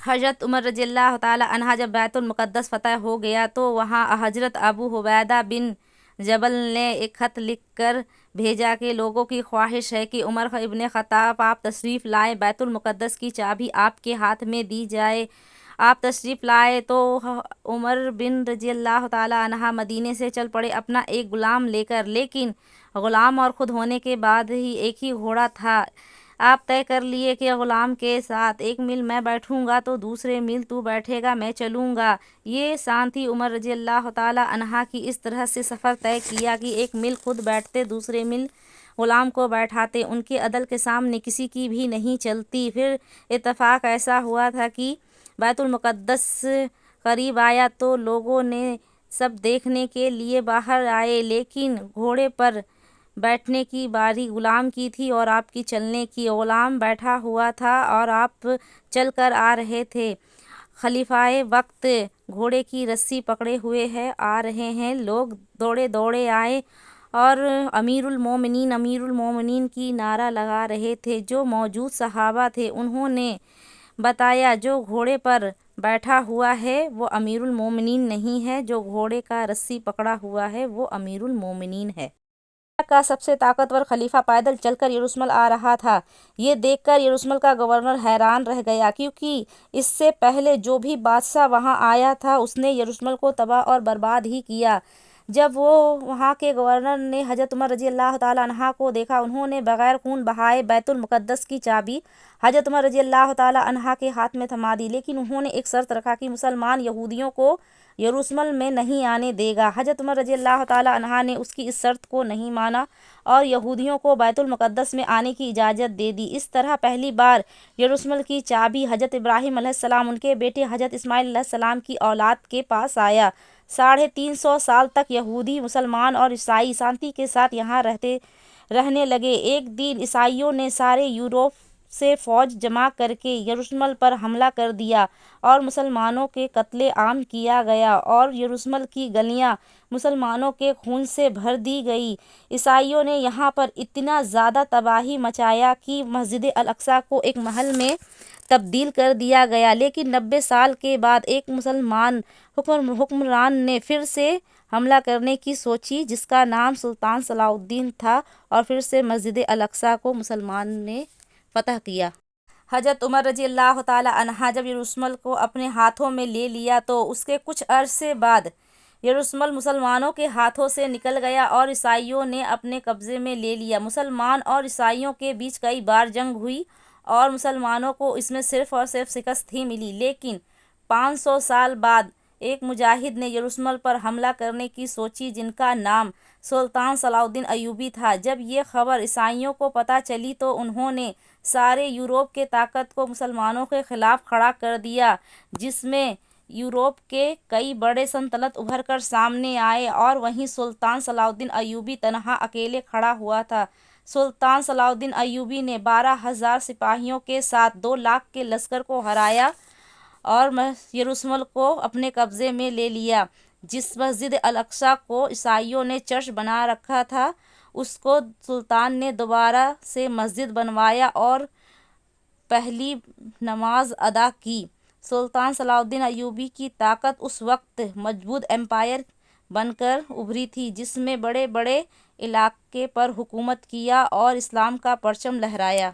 حضرت عمر رضی اللہ تعالی عنہ جب بیت المقدس فتح ہو گیا تو وہاں حضرت ابو عبیدہ بن جبل نے ایک خط لکھ کر بھیجا کہ لوگوں کی خواہش ہے کہ عمر ابن خطاب آپ تشریف لائیں، بیت المقدس کی چابی آپ کے ہاتھ میں دی جائے۔ آپ تشریف لائے تو عمر بن رضی اللہ تعالی عنہ مدینے سے چل پڑے اپنا ایک غلام لے کر، لیکن غلام اور خود ہونے کے بعد ہی ایک ہی گھوڑا تھا۔ آپ طے کر لیے کہ غلام کے ساتھ ایک میل میں بیٹھوں گا تو دوسرے میل تو بیٹھے گا، میں چلوں گا۔ یہ شان تھی عمر رضی اللہ تعالی عنہ کی۔ اس طرح سے سفر طے کیا کہ ایک میل خود بیٹھتے، دوسرے میل غلام کو بیٹھاتے، ان کے عدل کے سامنے کسی کی بھی نہیں چلتی۔ پھر اتفاق ایسا ہوا تھا کہ بیت المقدس قریب آیا تو لوگوں نے سب دیکھنے کے لیے باہر آئے، لیکن گھوڑے پر بیٹھنے کی باری غلام کی تھی اور آپ کی چلنے کی۔ غلام بیٹھا ہوا تھا اور آپ چل کر آ رہے تھے۔ خلیفہ وقت گھوڑے کی رسی پکڑے ہوئے آ رہے ہیں۔ لوگ دوڑے دوڑے آئے اور امیر المومنین امیر المومنین کی نعرہ لگا رہے تھے۔ جو موجود صحابہ تھے انہوں نے بتایا جو گھوڑے پر بیٹھا ہوا ہے وہ امیر المومنین نہیں ہے، جو گھوڑے کا رسی پکڑا ہوا ہے وہ امیر المومنین ہے۔ کا سب سے طاقتور خلیفہ پیدل چل کر یروشلم آ رہا تھا۔ یہ دیکھ کر یروشلم کا گورنر حیران رہ گیا، کیونکہ اس سے پہلے جو بھی بادشاہ وہاں آیا تھا اس نے یروشلم کو تباہ اور برباد ہی کیا۔ جب وہ وہاں کے گورنر نے حضرت عمر رضی اللہ تعالی عنہ کو دیکھا، انہوں نے بغیر خون بہائے بیت المقدس کی چابی حضرت عمر رضی اللہ تعالی عنہ کے ہاتھ میں تھما دی، لیکن انہوں نے ایک شرط رکھا کہ مسلمان یہودیوں کو یروشلم میں نہیں آنے دے گا۔ حضرت عمر رضی اللہ تعالی عنہ نے اس کی اس شرط کو نہیں مانا اور یہودیوں کو بیت المقدس میں آنے کی اجازت دے دی۔ اس طرح پہلی بار یروشلم کی چابی حضرت ابراہیم علیہ السلام ان کے بیٹے حضرت اسماعیل علیہ السلام کی اولاد کے پاس آیا۔ 350 سال تک یہودی، مسلمان اور عیسائی شانتی کے ساتھ یہاں رہنے لگے۔ ایک دن عیسائیوں نے سارے یورپ سے فوج جمع کر کے یروشلم پر حملہ کر دیا اور مسلمانوں کے قتل عام کیا گیا اور یروشلم کی گلیاں مسلمانوں کے خون سے بھر دی گئی۔ عیسائیوں نے یہاں پر اتنا زیادہ تباہی مچایا کہ مسجد الاقصی کو ایک محل میں تبدیل کر دیا گیا، لیکن 90 سال کے بعد ایک مسلمان حکمران نے پھر سے حملہ کرنے کی سوچی، جس کا نام سلطان صلاح الدین تھا، اور پھر سے مسجد الاقصی کو مسلمان نے فتح کیا۔ حضرت عمر رضی اللہ تعالی عنہ جب یروشلم کو اپنے ہاتھوں میں لے لیا تو اس کے کچھ عرصے بعد یروشلم مسلمانوں کے ہاتھوں سے نکل گیا اور عیسائیوں نے اپنے قبضے میں لے لیا۔ مسلمان اور عیسائیوں کے بیچ کئی بار جنگ ہوئی اور مسلمانوں کو اس میں صرف اور صرف شکست ہی ملی، لیکن 500 سال بعد ایک مجاہد نے یروشلم پر حملہ کرنے کی سوچی، جن کا نام سلطان صلاح الدین ایوبی تھا۔ جب یہ خبر عیسائیوں کو پتہ چلی تو انہوں نے سارے یورپ کے طاقت کو مسلمانوں کے خلاف کھڑا کر دیا، جس میں یورپ کے کئی بڑے سلطنت ابھر کر سامنے آئے اور وہیں سلطان صلاح الدین ایوبی تنہا اکیلے کھڑا ہوا تھا۔ سلطان صلاح الدین ایوبی نے 12,000 سپاہیوں کے ساتھ 2 لاکھ کے لشکر کو ہرایا اور یروشلم کو اپنے قبضے میں لے لیا۔ جس مسجد الاقصی کو عیسائیوں نے چرچ بنا رکھا تھا، اس کو سلطان نے دوبارہ سے مسجد بنوایا اور پہلی نماز ادا کی۔ سلطان صلاح الدین ایوبی کی طاقت اس وقت مضبوط امپائر بن کر ابھری تھی، جس میں بڑے بڑے علاقے پر حکومت کیا اور اسلام کا پرچم لہرایا۔